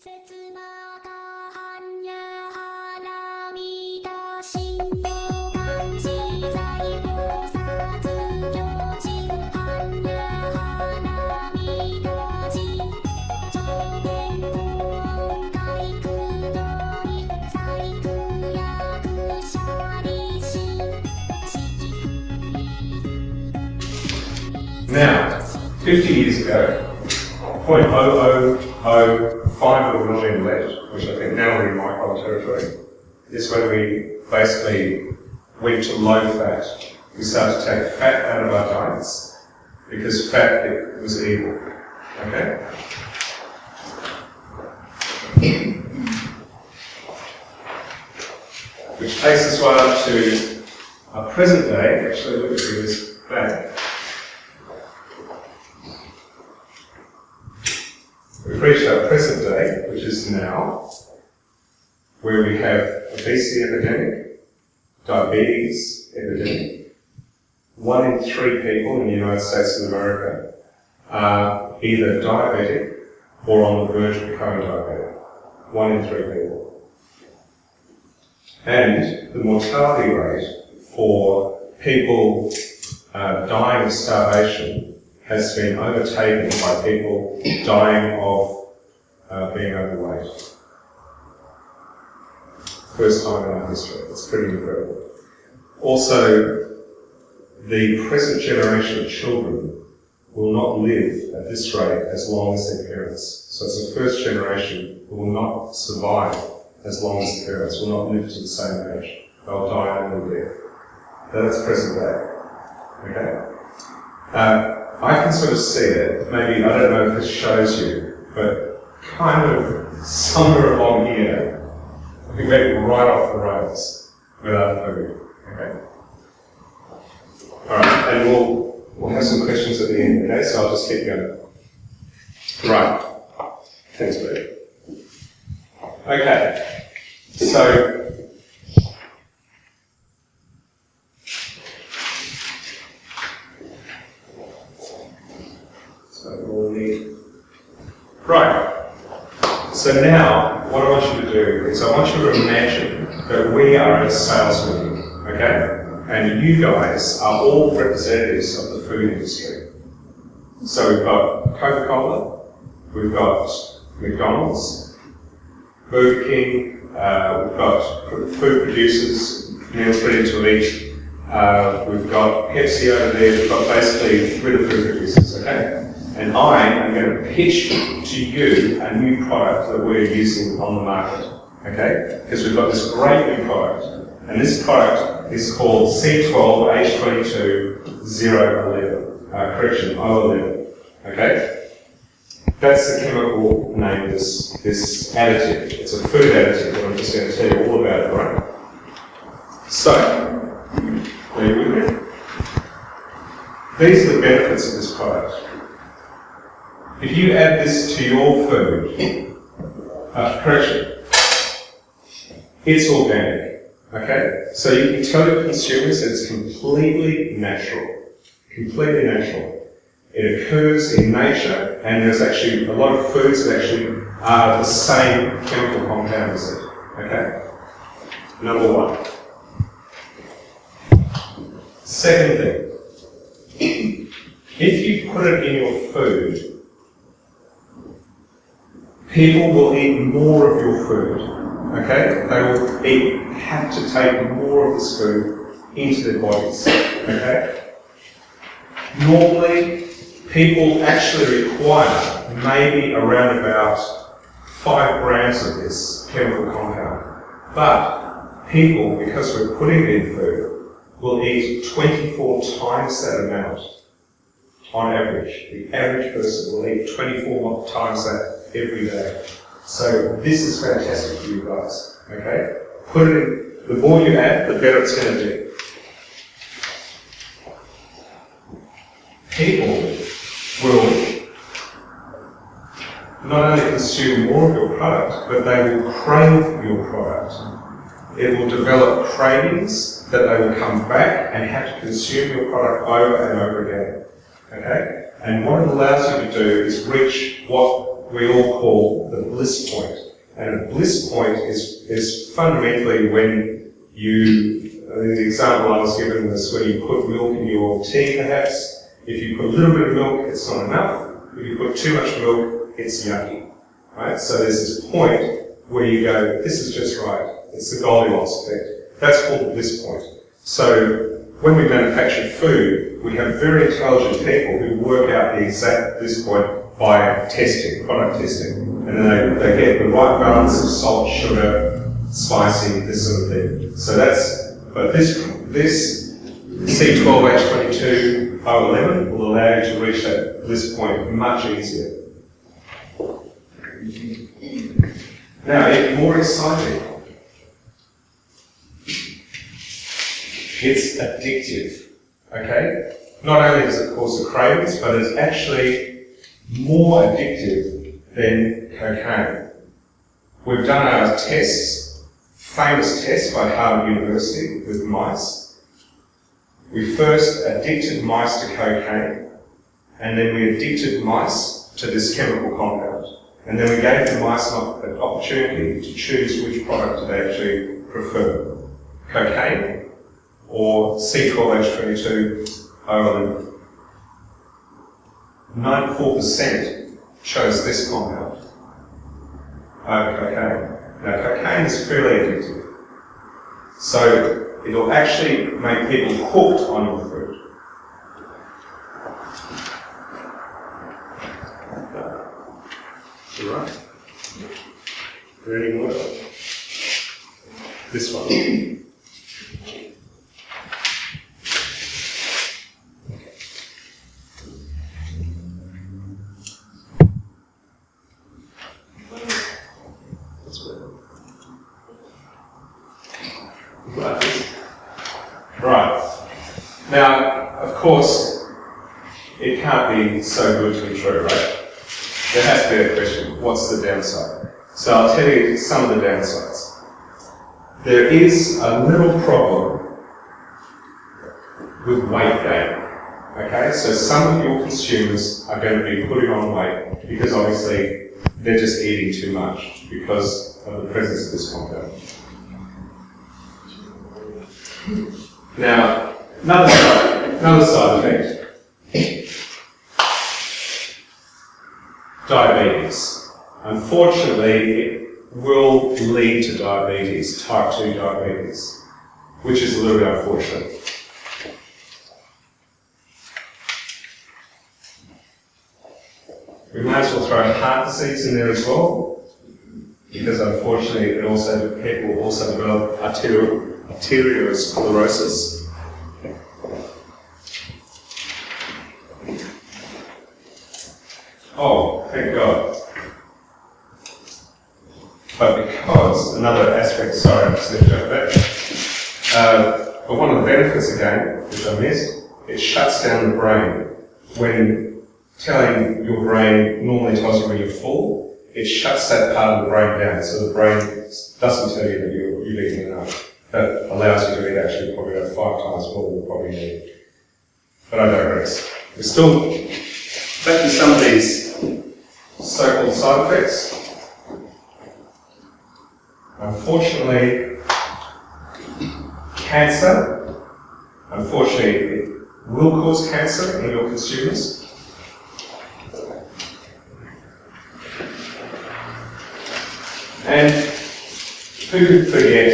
Now, 50 years ago, 0.0005 of a million left, which I think now we're in micron territory, is when we basically went to low fat. We started to take fat out of our diets because fat was evil. Okay? Which takes us right up to our present day. Actually, look at this back. We've reached our present day, which is now, where we have obesity epidemic, diabetes epidemic. 1 in 3 people in the United States of America are either diabetic or on the verge of becoming diabetic. 1 in 3 people. And the mortality rate for people dying of starvation has been overtaken by people dying of being overweight. First time in our history. It's pretty incredible. Also, the present generation of children will not live at this rate as long as their parents. So it's the first generation who will not survive as long as the parents, will not live to the same age. They'll die an early death. That's present day. Okay? I can sort of see it, maybe, I don't know if this shows you, but kind of somewhere along here, we went right off the rails with our food. Okay? Alright, and we'll have some questions at the end, okay? So I'll just keep going. Right. Thanks, Bert. Okay. So we'll need. Right. So now, what I want you to do is I want you to imagine that we are at a sales meeting, okay? And you guys are all representatives of the food industry. So we've got Coca-Cola, we've got McDonald's, Burger King, we've got food producers, meals ready to eat, we've got Pepsi over there, we've got basically rid of food producers, okay? And I am going to pitch to you a new product that we're using on the market, okay? Because we've got this great new product, and this product is called C12H22O11, O11, okay? That's the chemical name of this additive. It's a food additive that I'm just going to tell you all about it, right? So, are you with me? These are the benefits of this product. If you add this to your food, correction, it's organic, okay? So you can tell your consumers that it's completely natural. Completely natural. It occurs in nature, and there's actually a lot of foods that actually are the same chemical compound as it, okay? Number 1. Second thing, if you put it in your food, people will eat more of your food, okay? They will have to take more of this food into their bodies, okay? Normally, people actually require maybe around about 5 grams of this chemical compound. But people, because we're putting it in food, will eat 24 times that amount on average. The average person will eat 24 times that every day. So this is fantastic for you guys, okay? Put it in, the more you add, the better it's going to be. People will not only consume more of your product, but they will crave your product. It will develop cravings that they will come back and have to consume your product over and over again. Okay? And what it allows you to do is reach what we all call the bliss point. And a bliss point is fundamentally when the example I was given was when you put milk in your tea, perhaps. If you put a little bit of milk, it's not enough. If you put too much milk, it's yucky. Right? So there's this point where you go, this is just right. It's the Goldilocks effect. That's called the bliss point. So when we manufacture food, we have very intelligent people who work out the exact bliss point by testing, product testing. And then they get the right balance of salt, sugar, spicy, this sort of thing. So but this C12H22O11 will allow you to reach that bliss point much easier. Now, it's more exciting. It's addictive, okay? Not only does it cause the cravings, but it's actually more addictive than cocaine. We've done our tests, famous tests by Harvard University with mice. We first addicted mice to cocaine, and then we addicted mice to this chemical compound. And then we gave the mice an opportunity to choose which product they actually prefer, cocaine or C12H22O11. 94% chose this compound over cocaine. Now, cocaine is fairly addictive, so it'll actually make people hooked on your food. Right. Is there any more? This one. Right. Now, of course, it can't be so good to be true, right? There has to be a question, what's the downside? So I'll tell you some of the downsides. There is a little problem with weight gain. Okay, so some of your consumers are going to be putting on weight because obviously they're just eating too much because of the presence of this compound. Now, another side effect. Diabetes. Unfortunately, it will lead to diabetes, type 2 diabetes, which is a little bit unfortunate. We might as well throw heart disease in there as well, because unfortunately people also develop arteriosclerosis. Oh, thank God. But because, another aspect, sorry, I slipped over that. But one of the benefits again, which I missed, it shuts down the brain. When telling your brain normally tells you when you're full, it shuts that part of the brain down, so the brain doesn't tell you that you've eaten enough. That allows you to eat actually probably about 5 times more than you probably need. But I digress. We're still back to some of these so-called side effects. Unfortunately, cancer, it will cause cancer in your consumers. And who could forget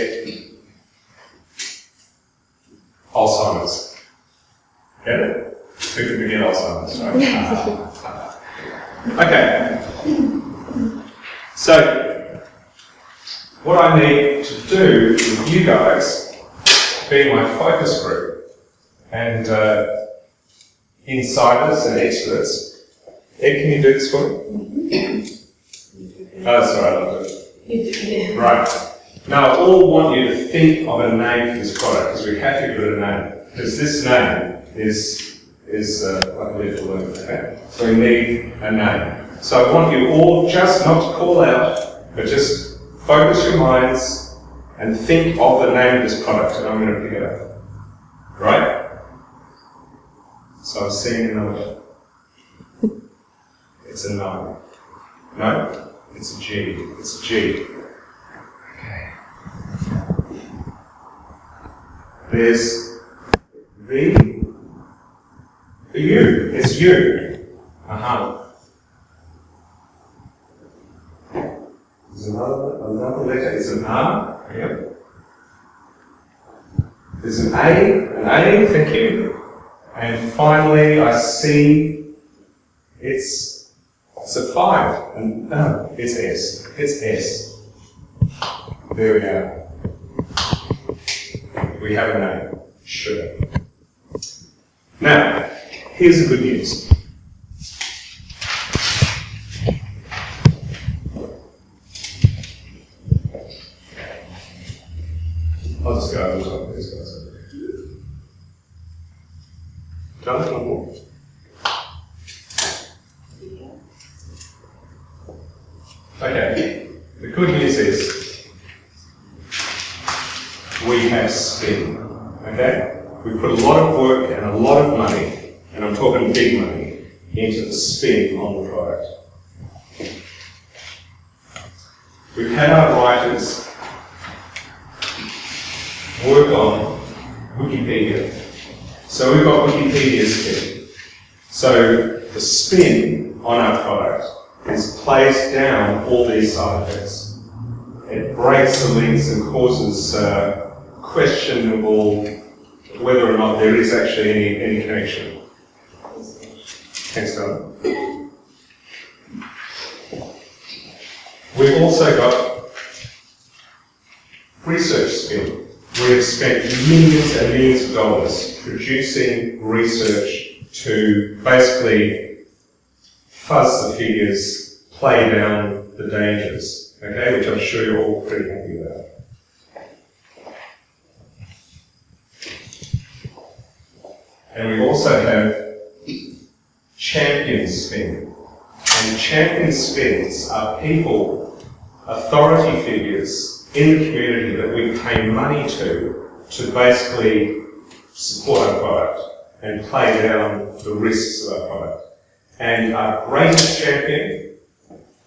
Alzheimer's? Get it? Who could forget Alzheimer's, right? Okay. So, what I need to do with you guys, being my focus group, and insiders and experts, Ed, can you do this for me? Oh, that's all right, I'll do it. Right. Now, I all want you to think of a name for this product, because we have to give it a name. Because this name is like a lead balloon, okay? So we need a name. So I want you all just not to call out, but just focus your minds and think of the name of this product, and I'm going to pick it up. Right? So I'm seeing a number. It's a 9. No? It's a G. It's a G. Okay. There's V for U. It's U. There's another letter. It's an R. Yep. There's an A, thank you. And finally, I see it's a 5. And it's S. It's S. There we are. We have a name. Sugar. Now, here's the good news. I'll just go over the top of these guys. Done? One more? Okay. The good news is we have spin. Okay? We put a lot of work and a lot of money, and I'm talking big money, into the spin on the product. We've had our writers work on Wikipedia. So we've got Wikipedia spin. So the spin on our product is plays down all these side effects. It breaks the links and causes questionable whether or not there is actually any connection. Thanks, Donna. We've also got research spin. We have spent millions and millions of dollars producing research to basically fuzz the figures, play down the dangers, okay, which I'm sure you're all pretty happy about. And we also have champion spin. And champion spins are people, authority figures, in the community that we pay money to basically support our product and play down the risks of our product. And our greatest champion,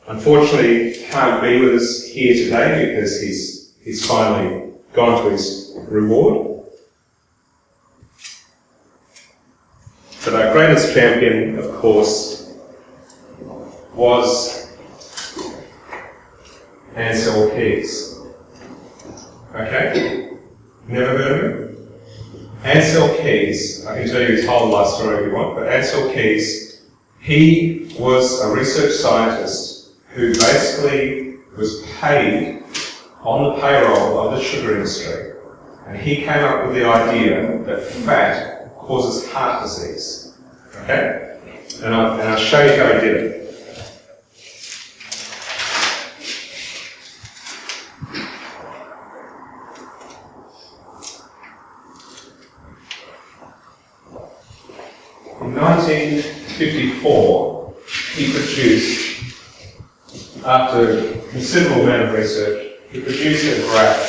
unfortunately, can't be with us here today because he's finally gone to his reward. But our greatest champion, of course, was Ansel Keys. Okay? Never heard of him? Ansel Keys, I can tell you his whole life story if you want, but Ansel Keys, he was a research scientist who basically was paid on the payroll of the sugar industry. And he came up with the idea that fat causes heart disease. Okay? And I'll show you how he did it. In 1954, he produced, after a considerable amount of research, he produced a graph.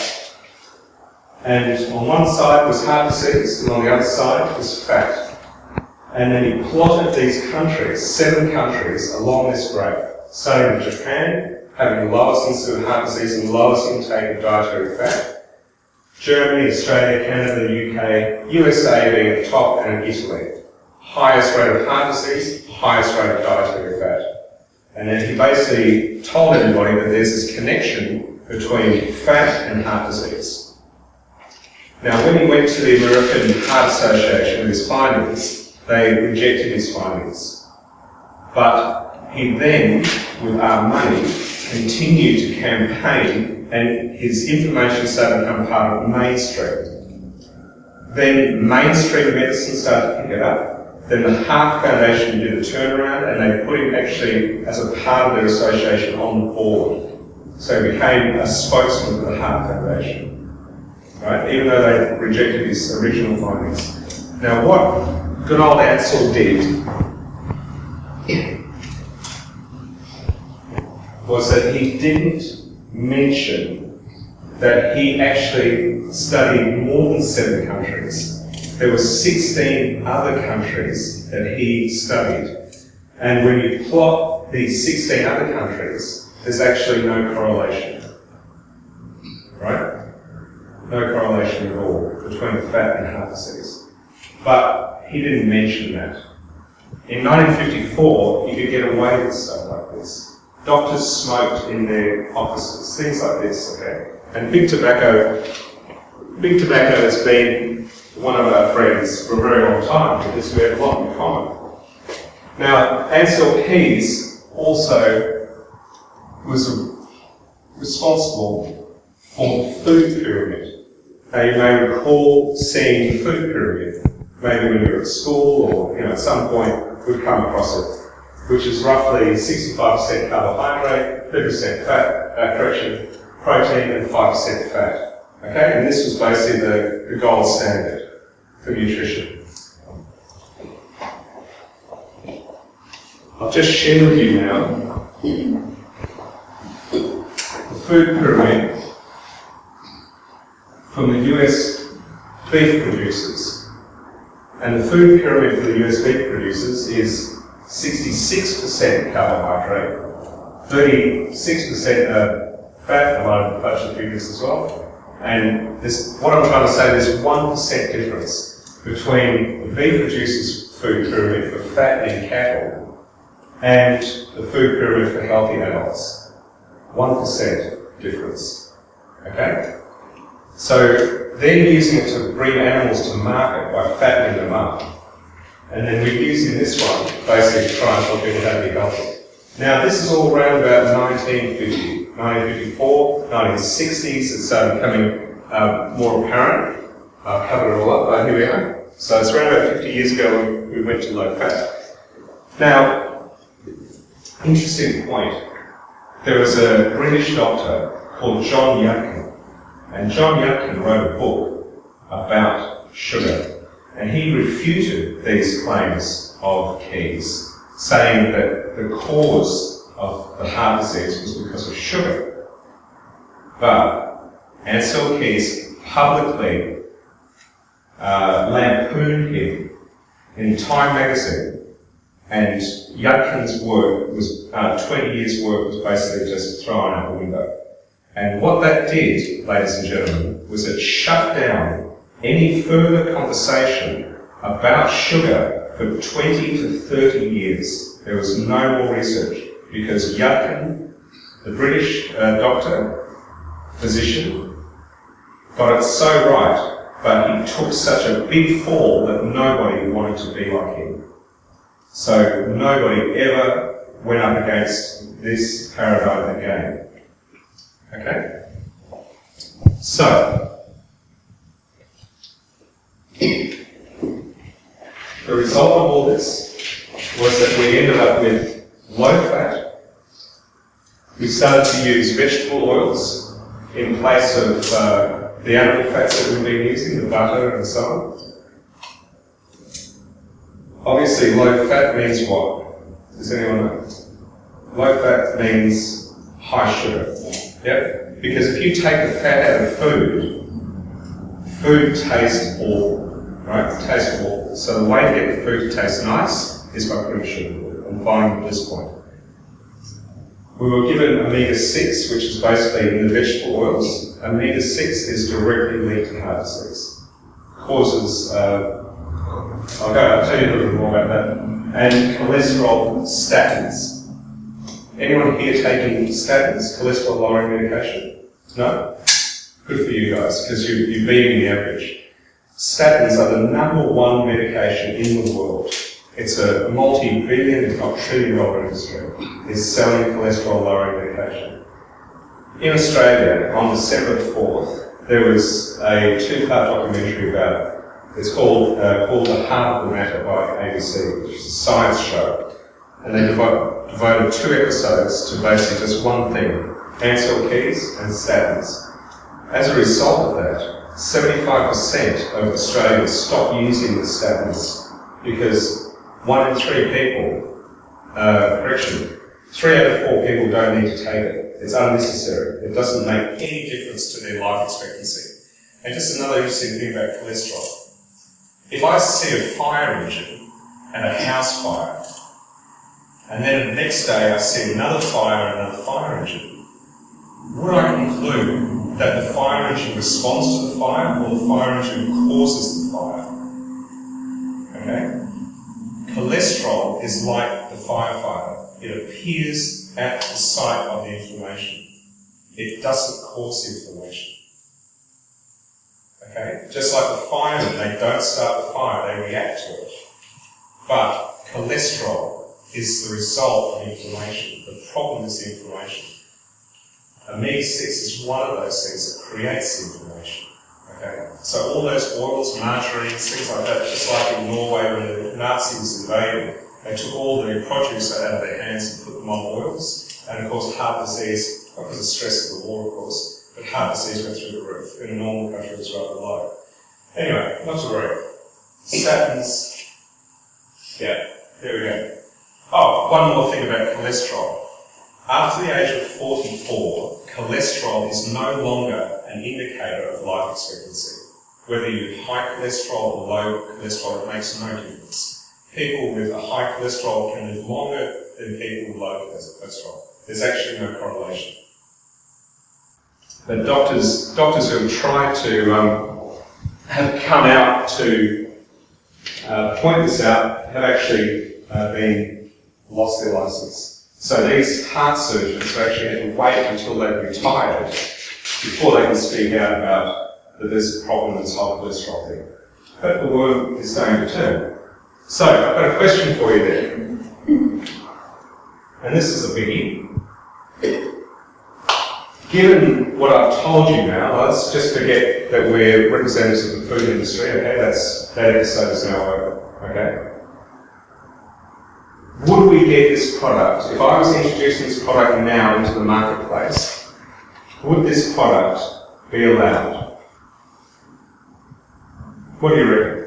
And on one side was heart disease, and on the other side was fat. And then he plotted these countries, 7 countries, along this graph, starting with Japan, having the lowest incidence of heart disease and the lowest intake of dietary fat. Germany, Australia, Canada, the UK, USA being at the top, and Italy. Highest rate of heart disease, highest rate of dietary fat. And then he basically told everybody that there's this connection between fat and heart disease. Now, when he went to the American Heart Association with his findings, they rejected his findings. But he then, with our money, continued to campaign, and his information started to become part of mainstream. Then mainstream medicine started to pick it up. Then the Heart Foundation did a turnaround, and they put him actually as a part of their association on the board. So he became a spokesman for the Heart Foundation, right? Even though they rejected his original findings. Now, what good old Ansel did was that he didn't mention that he actually studied more than 7 countries. There were 16 other countries that he studied. And when you plot these 16 other countries, there's actually no correlation, right? No correlation at all between fat and heart disease. But he didn't mention that. In 1954, you could get away with stuff like this. Doctors smoked in their offices, things like this, okay? And big tobacco has been one of our friends for a very long time because we have a lot in common. Now, Ansel Keys also was responsible for the food pyramid. Now, you may recall seeing the food pyramid, maybe when you were at school or at some point we've come across it, which is roughly 65% carbohydrate, 30% protein, and 5% fat. Okay, and this was basically the gold standard for nutrition. I'll just share with you now the food pyramid from the US beef producers. And the food pyramid for the US beef producers is 66% carbohydrate, 36% fat, I might have touched a few bits as well. And what I'm trying to say, there's 1% difference between the beef producers' food pyramid for fattening cattle and the food pyramid for healthy adults. 1% difference. Okay? So they're using it to bring animals to market by fattening them up. And then we're using this one basically to try and help people how to be healthy. Now this is all around about 1950, 1954, 1960s, it started becoming more apparent. I've covered it all up, but here we are. So it's around about 50 years ago when we went to low fat. Now, interesting point. There was a British doctor called John Yudkin. And John Yudkin wrote a book about sugar, and he refuted these claims of Keys, saying that the cause of the heart disease was because of sugar. But Ansel Keys publicly lampooned him in Time magazine, and Yudkin's work was 20 years' work was basically just thrown out the window. And what that did, ladies and gentlemen, was it shut down any further conversation about sugar for 20 to 30 years. There was no more research because Yudkin, the British doctor, physician, got it so right, but he took such a big fall that nobody wanted to be like him. So nobody ever went up against this paradigm again. Okay? So, the result of all this was that we ended up with low fat. We started to use vegetable oils in place of the animal fats that we've been using, the butter and so on. Obviously, low fat means what? Does anyone know? Low fat means high sugar. Yep. Because if you take the fat out of food tastes awful, right? It tastes awful. So the way to get the food to taste nice is by putting sugar and buying at this point. We were given omega-6, which is basically in the vegetable oils. Omega-6 is directly linked to heart disease. Causes, I'll tell you a little bit more about that. And cholesterol statins. Anyone here taking statins, cholesterol lowering medication? No? Good for you guys, because you're beating the average. Statins are the #1 medication in the world. It's a multi-billion, if not trillion-dollar industry. It's selling cholesterol lowering medication. In Australia, on December 4th, there was a 2-part documentary about it. It's called The Heart of the Matter by ABC, which is a science show. And they devoted 2 episodes to basically just one thing, Ansel Keys and statins. As a result of that, 75% of Australians stopped using the statins because 1 in 3 people, 3 out of 4 people don't need to take it. It's unnecessary. It doesn't make any difference to their life expectancy. And just another interesting thing about cholesterol. If I see a fire engine and a house fire, and then the next day I see another fire and another fire engine, would I conclude that the fire engine responds to the fire or the fire engine causes the fire? Okay? Cholesterol is like the firefighter. It appears at the site of the inflammation. It doesn't cause the inflammation. Okay? Just like the firemen, they don't start the fire, they react to it. But cholesterol is the result of inflammation. The problem is the inflammation. Omega-6 is one of those things that creates the inflammation. Okay? So all those oils, margarines, things like that, just like in Norway when the Nazis invaded, they took all the produce out of their hands and put them on oils, and of course heart disease, not because of the stress of the war of course, but heart disease went through the roof. In a normal country it was rather low. Anyway, not to worry. Statins, yeah, there we go. Oh, one more thing about cholesterol. After the age of 44, cholesterol is no longer an indicator of life expectancy. Whether you have high cholesterol or low cholesterol, it makes no difference. People with a high cholesterol can live longer than people with low cholesterol. There's actually no correlation. But doctors who have tried to have come out to point this out have actually been lost their license. So these heart surgeons actually had to wait until they've retired before they can speak out about that there's a problem with this whole cholesterol thing. But the world is going to turn. So I've got a question for you there. And this is a biggie. Given what I've told you now, let's just forget that we're representatives of the food industry, okay? That episode is now over, okay? Would we get this product, if I was introducing this product now into the marketplace, would this product be allowed? What do you reckon?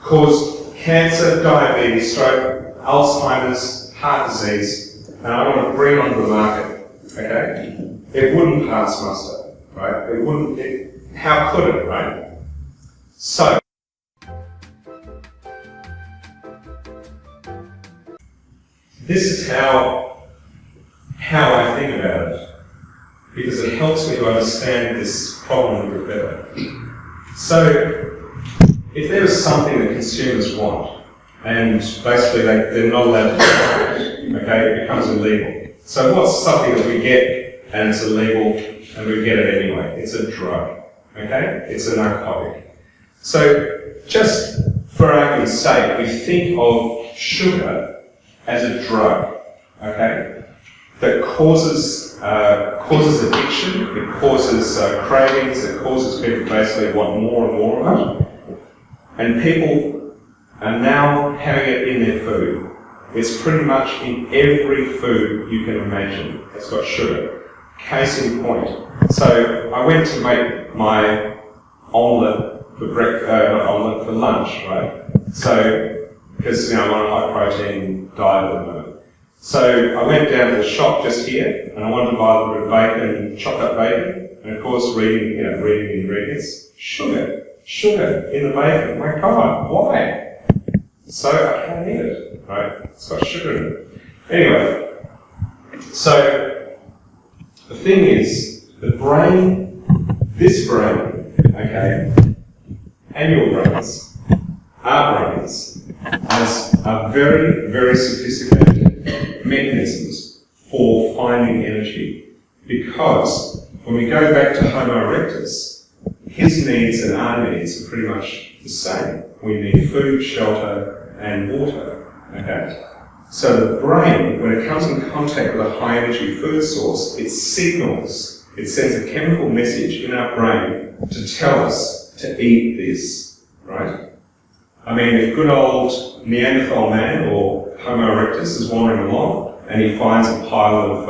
Cause cancer, diabetes, stroke, Alzheimer's, heart disease, and I want to bring it onto the market, okay? It wouldn't pass muster, right? It wouldn't, how could it, right? So, this is how I think about it, because it helps me to understand this problem a bit better. So, if there is something that consumers want, and basically they're not allowed to buy it, okay, it becomes illegal. So what's something that we get and it's illegal and we get it anyway? It's a drug, okay? It's a narcotic. So, just for argument's sake, we think of sugar as a drug, okay, that causes addiction, it causes cravings, it causes people basically want more and more of it, and people are now having it in their food. It's pretty much in every food you can imagine. It's got sugar. Case in point. So I went to make my omelette for lunch, right? So because I'm on a high protein diet at the moment. So I went down to the shop just here and I wanted to buy a little bit of bacon, chopped up bacon, and of course reading the ingredients, sugar in the bacon. My God, why? So I can't eat it, right? It's got sugar in it. Anyway, so the thing is, the brain, this brain, okay, and your brains, our brains, are very, very sophisticated mechanisms for finding energy. Because when we go back to Homo erectus, his needs and our needs are pretty much the same. We need food, shelter, and water. Okay? So the brain, when it comes in contact with a high energy food source, it signals, it sends a chemical message in our brain to tell us to eat this, right? I mean, if good old Neanderthal man or Homo erectus is wandering along and he finds a pile of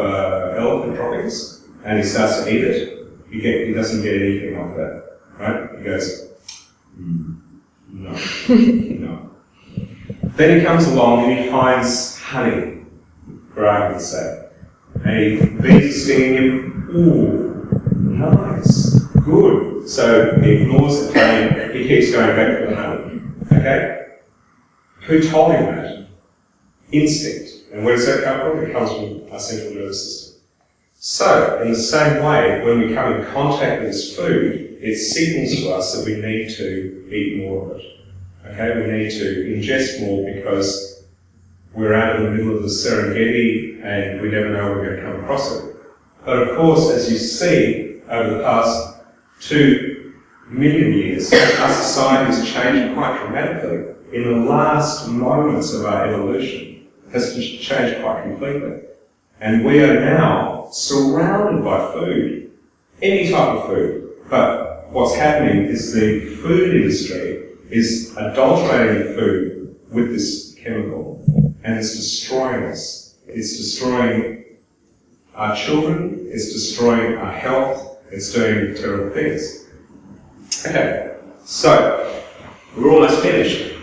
elephant droppings and he starts to eat it, he doesn't get anything off that, right? He goes, no, no. Then he comes along and he finds honey, for argument's sake, and he bees stinging him, ooh, nice, good. So he ignores the pain, he keeps going back to the honey. Okay? Who told him that? instinct. And where does that come from? It comes from our central nervous system. So, in the same way, when we come in contact with this food, it signals to us that we need to eat more of it. Okay, we need to ingest more because we're out in the middle of the Serengeti and we never know when we're going to come across it. But of course, as you see, over the past 2 million years, our society has changed quite dramatically. In the last moments of our evolution, it has changed quite completely. And we are now surrounded by food, any type of food. But what's happening is the food industry is adulterating food with this chemical, and it's destroying us. It's destroying our children, it's destroying our health, it's doing terrible things. Okay, so we're almost finished.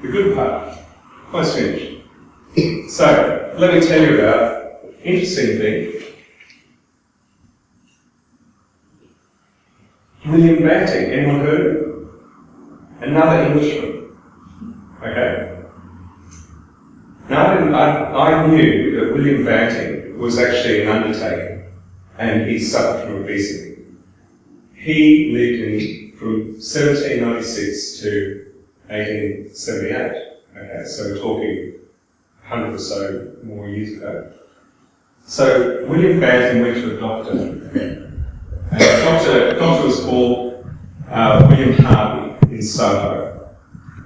The good part, almost finished. So, let me tell you about an interesting thing. William Banting, anyone heard of him? Another Englishman. Okay? Now, I knew that William Banting was actually an undertaker, and he suffered from obesity. He lived from 1796 to 1878. Okay, so we're talking 100 or so more years ago. So William Banting went to a doctor, and the doctor was called William Harvey in Soho.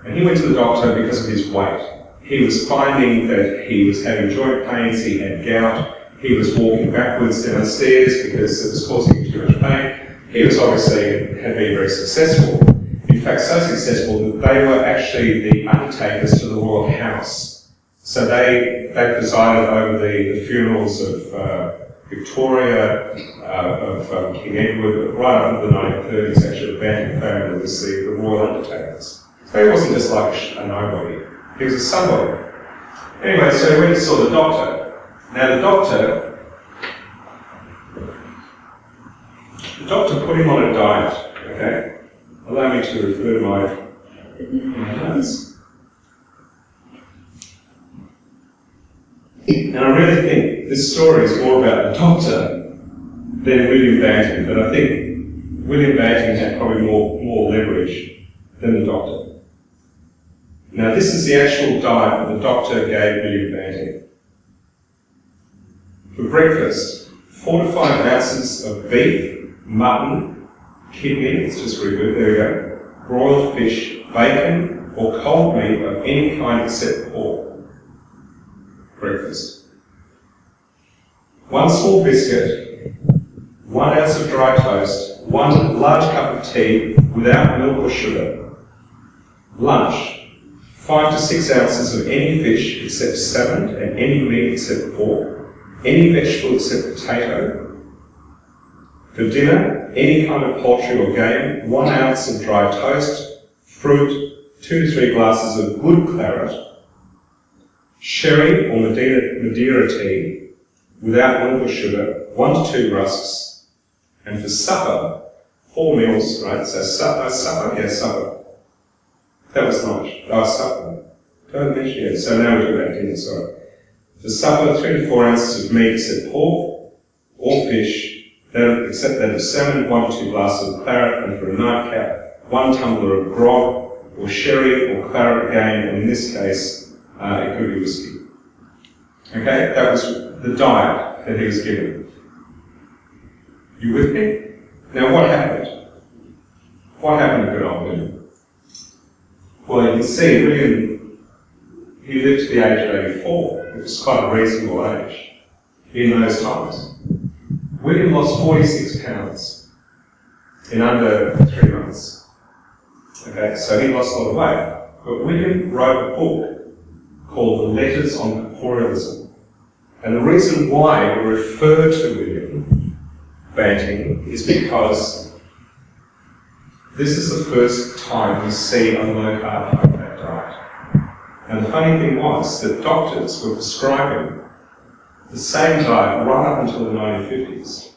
And he went to the doctor because of his weight. He was finding that he was having joint pains, he had gout, he was walking backwards down the stairs because it was causing him too much pain. He was obviously had been very successful. In fact, so successful that they were actually the undertakers to the royal house. So they presided over the funerals of Victoria, of King Edward, right up into the 1930s. Actually, the Banting family was the royal undertakers. So he wasn't just like a nobody, he was a somebody. Anyway, so he went and saw the doctor. Now the doctor put him on a diet, okay? Allow me to refer to my notes. And I really think this story is more about the doctor than William Banting, but I think William Banting had probably more leverage than the doctor. Now this is the actual diet that the doctor gave William Banting. For breakfast, 4 to 5 ounces of beef, mutton, kidney, it's just very good, there we go, broiled fish, bacon, or cold meat of any kind except pork. Breakfast. 1 small biscuit, 1 ounce of dry toast, 1 large cup of tea without milk or sugar. Lunch, 5 to 6 ounces of any fish except salmon and any meat except pork, any vegetable except potato. For dinner, any kind of poultry or game, 1 ounce of dry toast, fruit, 2 to 3 glasses of good claret, sherry or Madeira tea, without milk or sugar, 1 to 2 rusks, and for supper, 4 meals, right? So supper. That was lunch. Supper. Don't mention it. So now we're doing dinner, sorry. For supper, 3 to 4 ounces of meat except pork or fish, except that of salmon, 1 to 2 glasses of claret, and for a nightcap, 1 tumbler of grog, or sherry or claret again, and in this case, it could be whiskey. Okay, that was the diet that he was given. You with me? Now what happened? What happened to good old William? Well, you can see William, he lived to the age of 84, which is quite a reasonable age in those times. William lost 46 pounds in under 3 months. Okay, so he lost a lot of weight. But William wrote a book called The Letters on Corporealism. And the reason why we refer to William Banting is because this is the first time we see a low carbohydrate diet. And the funny thing was that doctors were prescribing the same diet right up until the 1950s.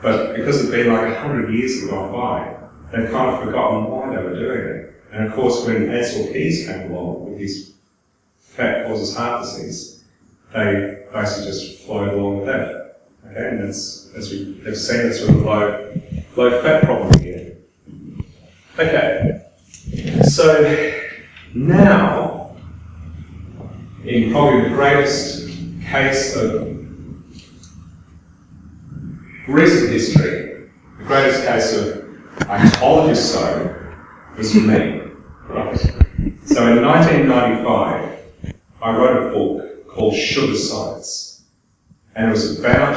But because it'd been like 100 years had gone by, they'd kind of forgotten why they were doing it. And of course, when Ansel Keys came along with his fat causes heart disease, they basically just float along with that. Okay, and that's, as we have seen, it's sort of low fat problem again. Okay, so now, in probably the greatest case of recent history, the greatest case of I told you so was me. Right. So in 1995, I wrote a book called Sugar Science, and it was about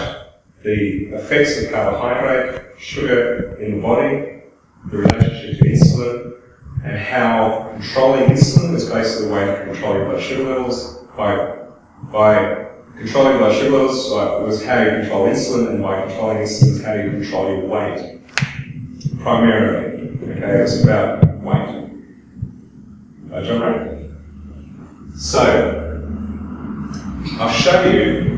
the effects of carbohydrate, sugar in the body, the relationship to insulin, and how controlling insulin was basically the way to control your blood sugar levels. By controlling blood sugar levels was how you control insulin, and by controlling insulin is how you control your weight. Primarily, okay, it's about weight. John Ratcliffe. So, I'll show you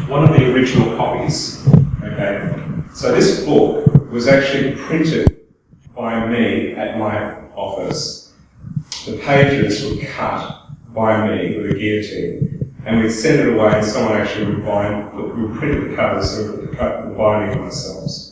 one of the original copies, okay? So this book was actually printed by me at my office. The pages were cut by me with a guillotine, and we'd send it away and someone actually would print the covers and would cut the binding on ourselves.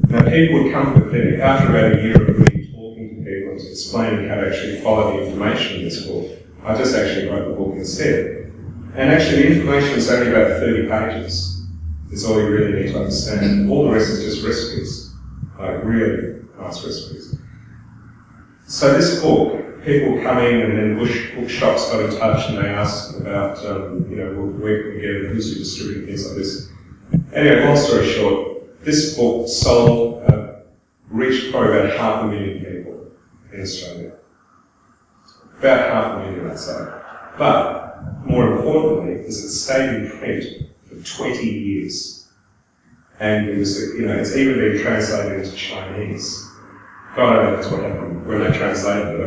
Now people would come to the clinic after about a year of really talking to people and explaining how to actually follow the information in this book. I just actually wrote the book instead. And actually the information is only about 30 pages. That's all you really need to understand. All the rest is just recipes, like really nice recipes. So this book, people come in and then bookshops got in touch and they asked about, where can we get it, who's who distributing things like this. Anyway, long story short, this book reached probably about 500,000 people in Australia. About 500,000, I'd say. But more importantly, is it stayed in print for 20 years. And it was, it's even been translated into Chinese. God, I don't know that's what happened when they translated it. I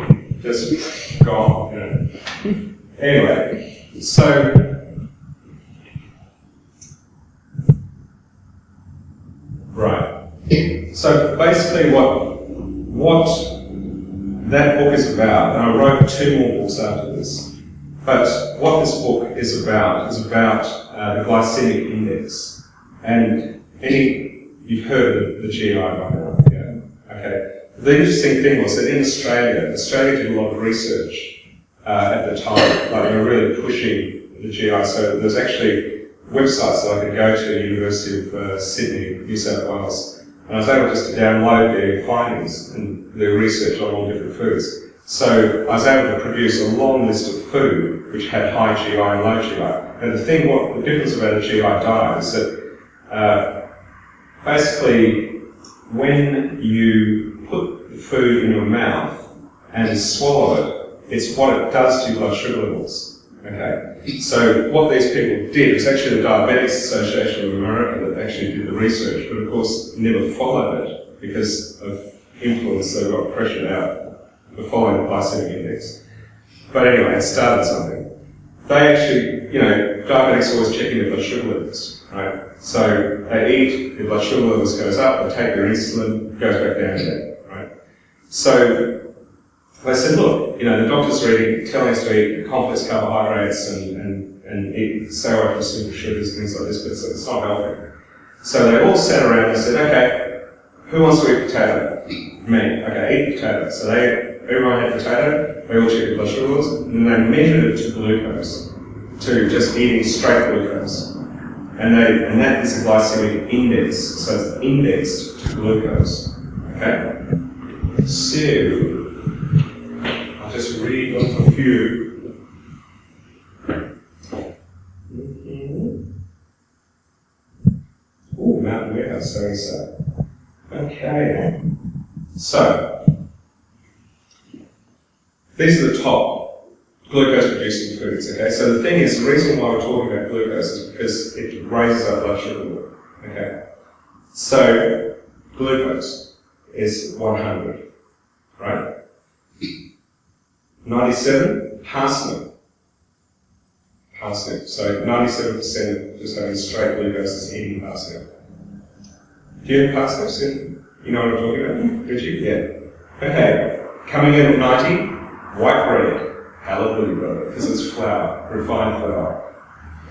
mean, just gone, Anyway, so, right. So basically what that book is about, and I wrote 2 more books after this, but what this book is about the glycemic index. And you've heard of the GI by now, yeah? Okay. The interesting thing was that in Australia did a lot of research at the time, like they were really pushing the GI. So there's actually websites that I could go to, University of Sydney, New South Wales, and I was able just to download their findings and their research on all different foods. So I was able to produce a long list of food which had high GI and low GI. And the difference about a GI diet is that basically when you put the food in your mouth and swallow it, it's what it does to your blood sugar levels. Okay, so what these people did was actually the Diabetics Association of America that actually did the research, but of course never followed it because of influence. They got pressured out for following the glycemic index. But anyway, it started something. They actually, diabetics are always checking their blood sugar levels, right? So they eat, their blood sugar levels goes up, they take their insulin, goes back down again, right? So they said, look, the doctors are telling us to eat complex carbohydrates and stay away from simple sugars and things like this, but it's not healthy. So they all sat around and said, okay, who wants to eat potato? Me. Okay, eat potato. So everyone had potato, they all checked their blood sugar levels, and then they measured it to glucose, to just eating straight glucose. And that is the glycemic index, so it's indexed to glucose. Okay? So, I'll just read off a few. Oh, Mountain Warehouse, so. Okay. So, these are the top glucose-producing foods, okay? So the thing is, the reason why we're talking about glucose is because it raises our blood sugar level, okay? So, glucose is 100, right? 97, parsnip. So 97% of just having straight glucose is eating parsnip. Do you have parsnips in You know what I'm talking about? Did you? Yeah. Okay. Coming in at 90, white bread. Hallelujah, brother, because it's flour, refined flour.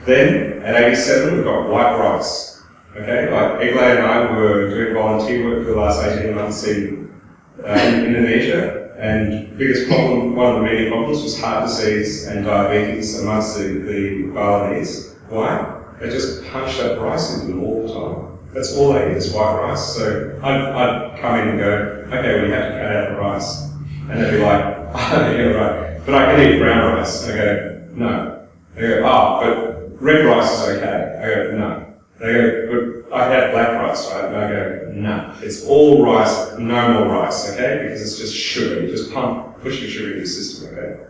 Then, at 87, we've got white rice. Okay, like Eglay and I were doing volunteer work for the last 18 months in Indonesia, and the biggest problem, one of the many problems, was heart disease and diabetes amongst the Balinese. Why? They just punched up rice into them all the time. That's all they eat is white rice. So I'd come in and go, okay, well you have to cut out the rice. And they'd be like, oh, yeah, right, but I can eat brown rice. I go, no. They go, oh, but red rice is okay. I go, no. They go, but I had black rice, right? And I go, no. It's all rice, no more rice, okay? Because it's just sugar. You just push your sugar in your system, okay?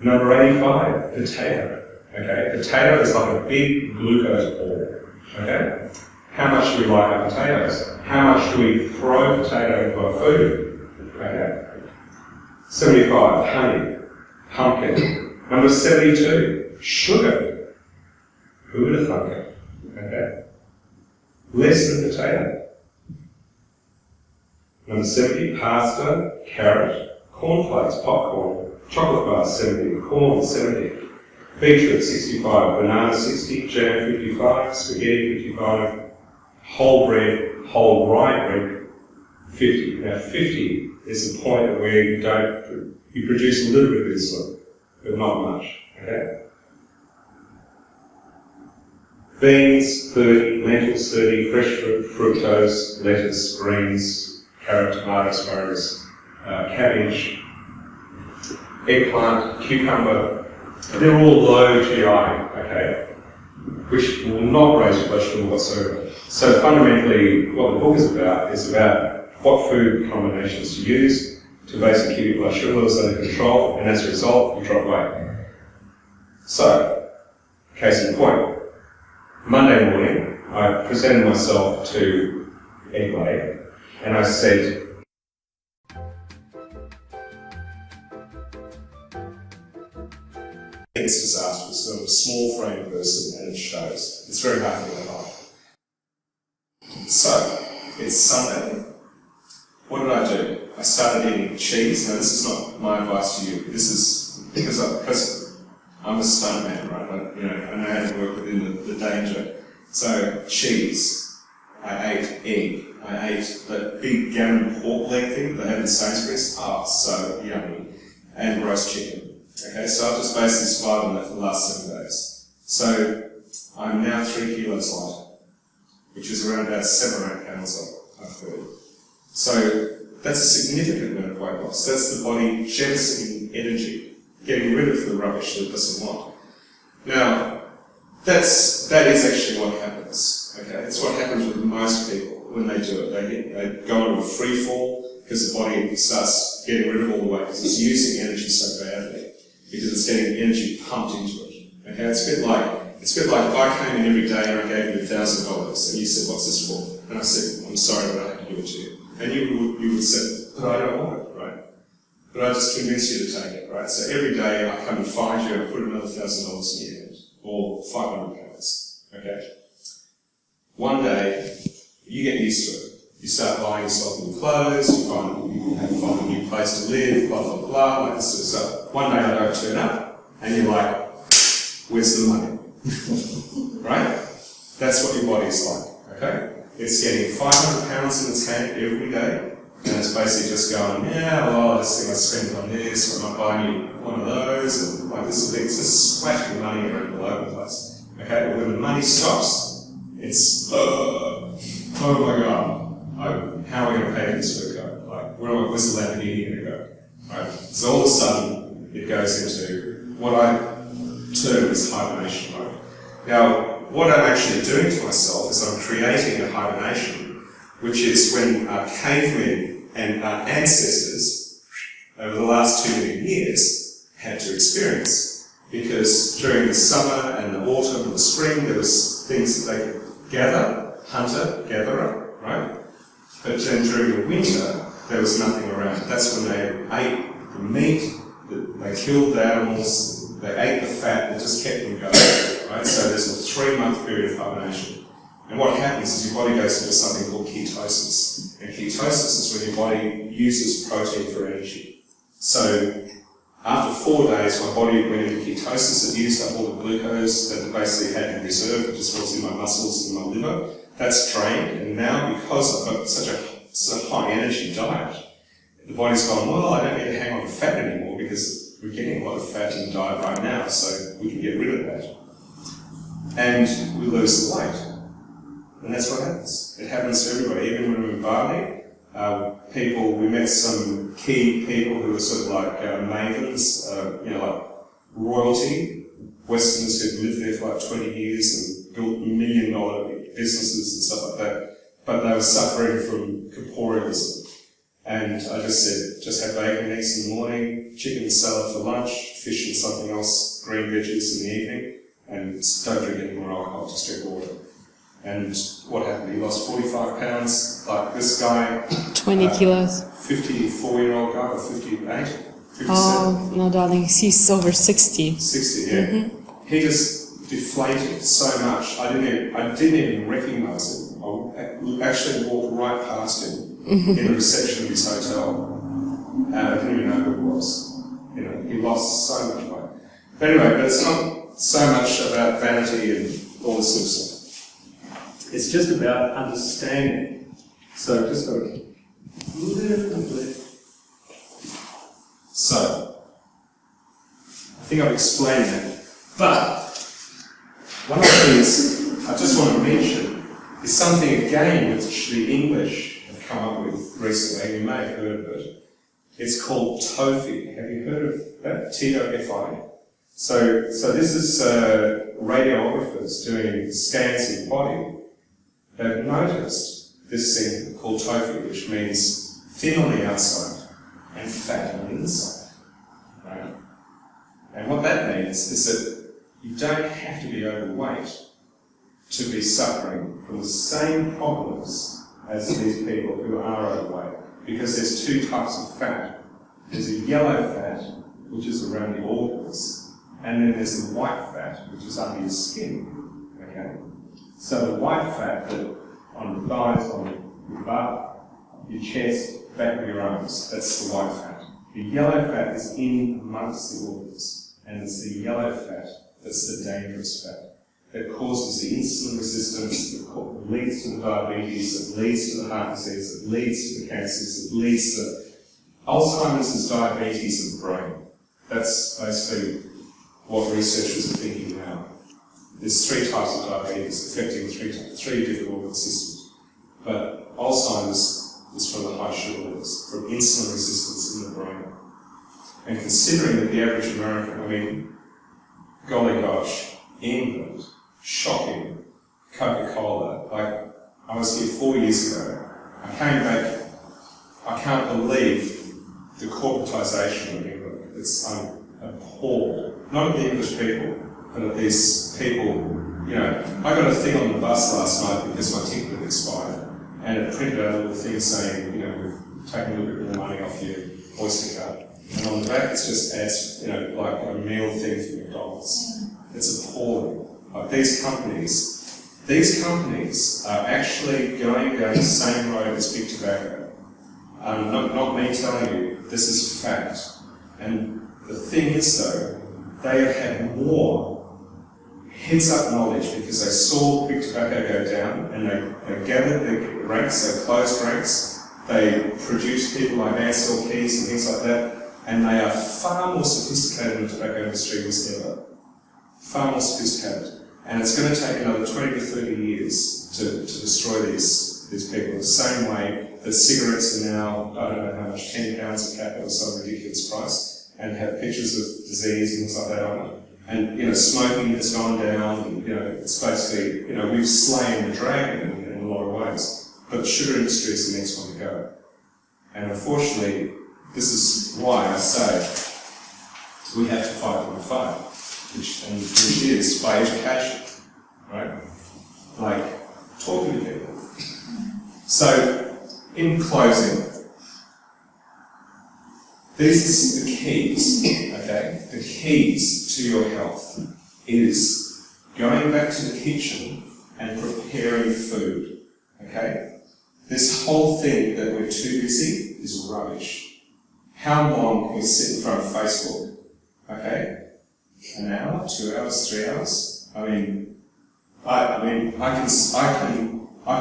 Number 85, potato. Okay, potato is like a big glucose ball. Okay? How much do we like our potatoes? How much do we throw potato into our food? Okay. 75, honey, pumpkin. Number 72, sugar. Who would have thunk it? Okay. Less than potato. Number 70, pasta, carrot, cornflakes, popcorn, chocolate bars 70, corn 70. Beetroot 65, banana 60, jam 55, spaghetti 55, whole bread, whole rye bread 50. Now 50 is the point where you produce a little bit of insulin, but not much, okay? Beans 30, lentils 30, fresh fruit, fructose, lettuce, greens, carrot, tomato, asparagus, cabbage, eggplant, cucumber. They're all low GI, okay, which will not raise your blood sugar whatsoever. So fundamentally, what the book is about what food combinations to use to basically keep your blood sugar levels under control, and as a result, you drop weight. So, case in point, Monday morning, I presented myself to Eglay, and I said, it's disastrous. I'm a small frame person and it shows. It's very hard to get high. So, it's Sunday. What did I do? I started eating cheese. Now this is not my advice to you. This is because I'm a stuntman, right? I know how to work within the danger. So, cheese. I ate egg. I ate that big gammon pork leg thing that they have in Sainsbury's. Oh, so yummy. And roast chicken. Okay, so I've just basically survived on that for the last 7 days. So I'm now 3 kilos lighter, which is around about 7 or 8 pounds I've heard. So that's a significant amount of weight loss. That's the body jettisoning energy, getting rid of the rubbish that it doesn't want. Now, that is actually what happens. Okay, it's what happens with most people when they do it. They go into a free fall because the body starts getting rid of all the weight because it's using energy so badly. Because it's getting energy pumped into it. Okay, it's a bit like if I came in every day and I gave you $1,000 and you said, "What's this for?" And I said, "I'm sorry, but I have to give it to you." And you would say, "But I don't want it, right?" But I just convinced you to take it, right? So every day I come and find you and put another $1,000 in your hand, or 500 pounds. Okay. One day you get used to it. You start buying yourself new clothes, you find a new place to live, blah, blah, blah, like this sort of stuff. One day I don't turn up, and you're like, where's the money? Right? That's what your body's like, okay? It's getting 500 pounds in its hand every day, and it's basically just going, yeah, well, this thing I spent on this, or I might buy you one of those, and like this thing, it's just splashing money around all over the place. Okay, but when the money stops, it's, oh my God. How are we going to pay this food go? Like, where's the Lamborghini going to go? Right? So all of a sudden, it goes into what I term as hibernation mode. Now, what I'm actually doing to myself is I'm creating a hibernation, which is when our cavemen and our ancestors, over the last 2 million years, had to experience. Because during the summer and the autumn and the spring, there was things that they could gather, hunter, gatherer, right? But then during the winter, there was nothing around. That's when they ate the meat, they killed the animals, they ate the fat, and just kept them going, right? So there's a 3-month period of hibernation. And what happens is your body goes into something called ketosis. And ketosis is when your body uses protein for energy. So after 4 days, my body went into ketosis. It used up all the glucose that it basically had in reserve, which is what's in my muscles and my liver. That's drained, and now because I've got such a high energy diet, the body's gone, well, I don't need to hang on to fat anymore because we're getting a lot of fat in the diet right now, so we can get rid of that. And we lose the weight. And that's what happens. It happens to everybody. Even when we were in Bali, we met some key people who were sort of like mavens, like royalty, Westerners who'd lived there for like 20 years and built $1 million businesses and stuff like that. But they were suffering from corporealism. And I just said, just have bacon and eggs in the morning, chicken and salad for lunch, fish and something else, green veggies in the evening, and don't drink any more alcohol, just drink water. And what happened? He lost 45 pounds, like this guy. 20 kilos. 54-year-old guy, or 58, 57. Oh, no, darling, he's over 60. 60, yeah. Mm-hmm. He just deflated so much, I didn't even recognise him. I actually walked right past him in the reception of his hotel. I didn't even know who it was. He lost so much weight. But anyway, but it's not so much about vanity and all this sort of stuff. It's just about understanding. So just got to live and live. So, I think I've explained that. But one of the things I just want to mention is something again which the English have come up with recently. You may have heard of it. It's called TOFI. Have you heard of that? TOFI. So this is radiographers doing scans in the body. They've noticed this thing called TOFI, which means thin on the outside and fat on the inside. Right? And what that means is that you don't have to be overweight to be suffering from the same problems as these people who are overweight, because there's two types of fat. There's a yellow fat, which is around the organs, and then there's the white fat, which is under your skin. Okay? So the white fat that on the thighs, on your butt, your chest, back of your arms, that's the white fat. The yellow fat is in amongst the organs, and it's the yellow fat that's the dangerous fat that causes the insulin resistance, that leads to the diabetes, that leads to the heart disease, that leads to the cancers, that leads to Alzheimer's and diabetes of the brain. That's basically what researchers are thinking now. There's 3 types of diabetes affecting three different organ systems. But Alzheimer's is from the high sugar levels, from insulin resistance in the brain. And considering that the average American, golly gosh, England, shocking, Coca-Cola, like, I was here 4 years ago, I came back, I can't believe the corporatisation of England. I'm appalled. Not at the English people, but at these people, I got a thing on the bus last night because my ticket had expired, and it printed out a little thing saying, we've taken a little bit more money off your Oyster card. And on the back it just adds, like a meal thing for McDonald's. It's appalling. Like these companies are actually going down the same road as big tobacco. Not me telling you, this is fact. And the thing is though, they have had more heads-up knowledge because they saw big tobacco go down and they gathered the ranks, they closed ranks, they produced people like Ansel Keys and things like that, and they are far more sophisticated than the tobacco industry was ever. Far more sophisticated. And it's going to take another 20 to 30 years to destroy these people the same way that cigarettes are now, I don't know how much, £10 a pack or some ridiculous price, and have pictures of disease and things like that on it. And, smoking has gone down, and, it's basically, we've slain the dragon in a lot of ways. But the sugar industry is the next one to go. And unfortunately, this is why I say we have to fight the fight, which is by education, right? Like, talking to people. So, in closing, these are the keys, okay? The keys to your health is going back to the kitchen and preparing food. Okay? This whole thing that we're too busy is rubbish. How long can we sit in front of Facebook? Okay? An hour, 2 hours, 3 hours? I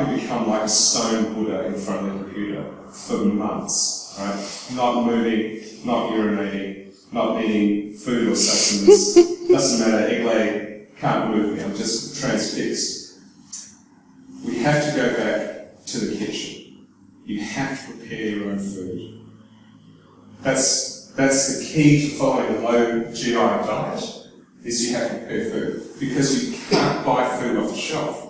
can become like a stone Buddha in front of the computer for months, right? Not moving, not urinating, not eating food or sustenance. Doesn't matter, egg lay can't move me, I'm just transfixed. We have to go back to the kitchen. You have to prepare your own food. That's the key to following a low GI diet, is you have to prepare food. Because you can't buy food off the shelf.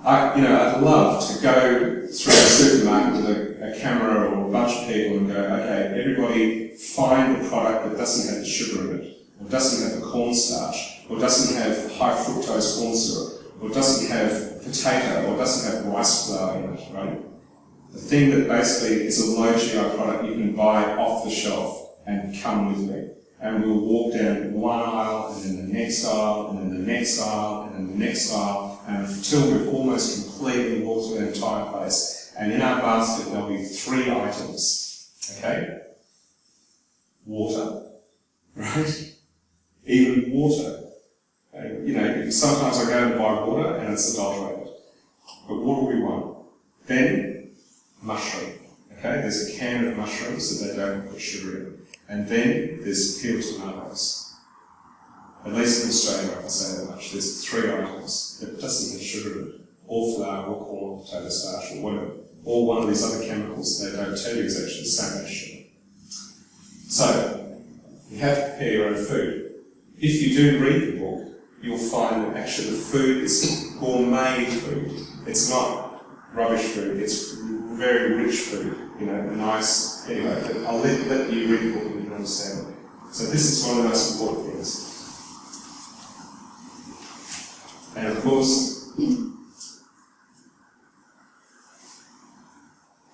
I'd love to go through a supermarket with a camera or a bunch of people and go, okay, everybody find the product that doesn't have the sugar in it, or doesn't have the cornstarch, or doesn't have high fructose corn syrup, or doesn't have potato, or doesn't have rice flour in it, right? The thing that basically is a low GI product you can buy off the shelf and come with me. And we'll walk down one aisle, and then the next aisle, and then the next aisle, and then the next aisle, and until we've almost completely walked through the entire place. And in our basket there'll be 3 items, okay? Water, right? Even water. Sometimes I go and buy water and it's adulterated. But what do we want? Then, mushroom, okay? There's a can of mushrooms that they don't put sugar in. And then there's peeled tomatoes. At least in Australia I can say that much. There's 3 items that doesn't have sugar in it. Or flour, or corn, potato starch, or whatever. Or one of these other chemicals they don't tell you is actually the same as sugar. So, you have to prepare your own food. If you do read the book, you'll find that actually the food is gourmet food. It's not rubbish food, it's very rich food, nice. Anyway, I'll let you read the book and you can understand it. So this is one of the most important things. And of course,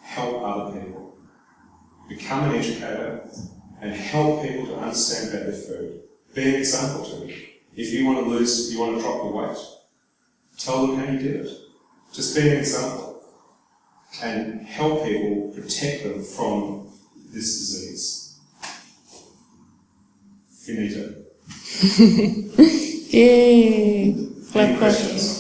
help other people. Become an educator and help people to understand better their food. Be an example to them. If you want to drop your weight, tell them how you did it. Just be an example. And help people, protect them from this disease. Finito. Yay! Any questions?